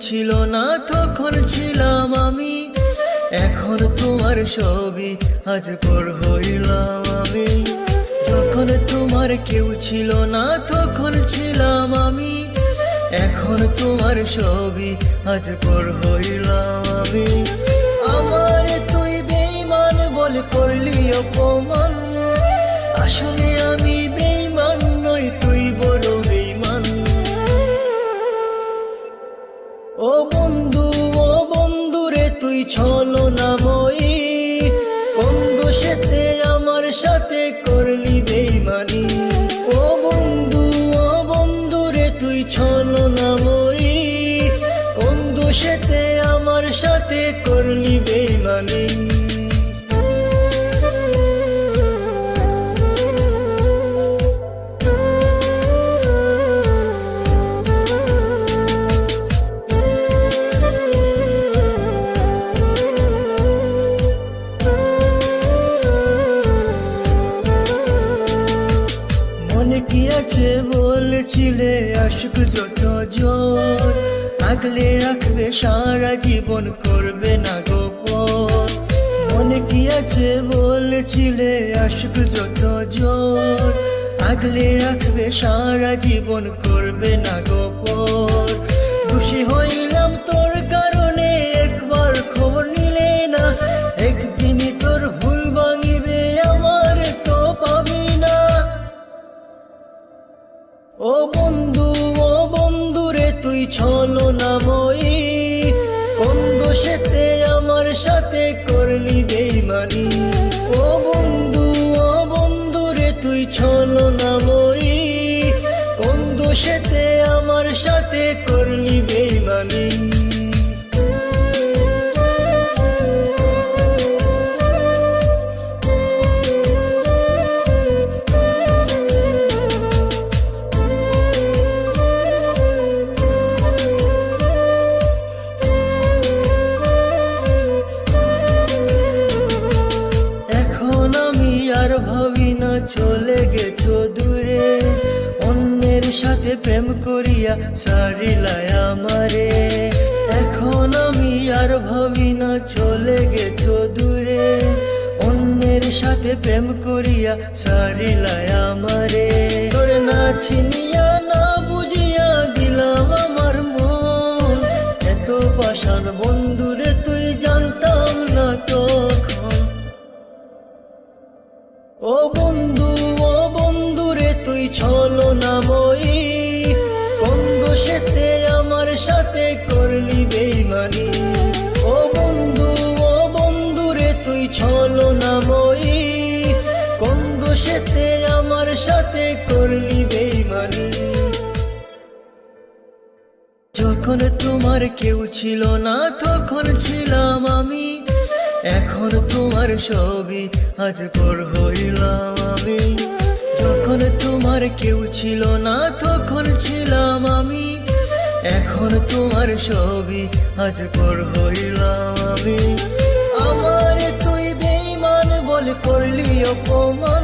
ছিল না তখন ছিলাম আমি, এখন তোমার ছবি আজ পর হইলাম আমি। যখন তোমার কেউ ছিল না তখন ছিলাম আমি, এখন তোমার ছবি আজ পর হইলাম আমি। আমার তুই বেঈমান বলে করলি অপমান, আসলে আমি বেঈমান নই, তুই বড় বেঈমান। ও বন্ধু রে তুই ছলনাময়ী, কোন দোষেতে আমার সাথে করলি বেঈমানি। ও বন্ধু রে তুই ছলনাময়ী, কোন দোষেতে আমার সাথে করলি বেঈমানি। মনে কি আছে বলেছিলে আশুক যত জন, আগলে রাখবে সারা জীবন করবে না গোপন। মনে কি আছে বলেছিলে আশুক যত জন, আগলে রাখবে সারা জীবন করবে না গোপন। খুশি হইলাম তোর কারণে একবার খবর নিলে না, একদিনই তোর ভুল ভাঙিবে আমার তো পাবি না। ও বন্ধু রে তুই ছলনাময়ী, কোন দোষেতে আমার সাথে করলি বেঈমানি। ও বন্ধু রে তুই ছলনাময়ী, কোন দোষেতে আমার সাথে করলি বেঈমানি। আর ভাবি না চলে গেছো দূরে, অন্যের সাথে প্রেম করিয়া সারিলায় আমারে। এখন আমি আর ভাবি না চলে গেছো দূরে, অন্যের সাথে প্রেম করিয়া সারিলায় আমারে। তোরে না চিনিয়া না বুঝিয়া দিলাম আমার মন, এত পাষাণ বন্ধুরে তুই জানতাম না তখন। ও বন্ধু রে তুই ছলনাময়ী, কোন দোষেতে আমার সাথে করলি বেঈমানি। ও বন্ধু রে তুই ছলনাময়ী, কোন দোষেতে আমার সাথে করলি বেঈমানি। যখন তোমার কেউ ছিল না তখন ছিলাম আমি, এখন তোমার ছবি আজ পর হইলাম আমি। যখন তোমার কেউ ছিল না তখন ছিলাম আমি, এখন তোমার ছবি আজ পর হইলাম আমি। আমার তুই বেঈমান বলে করলি অপমান,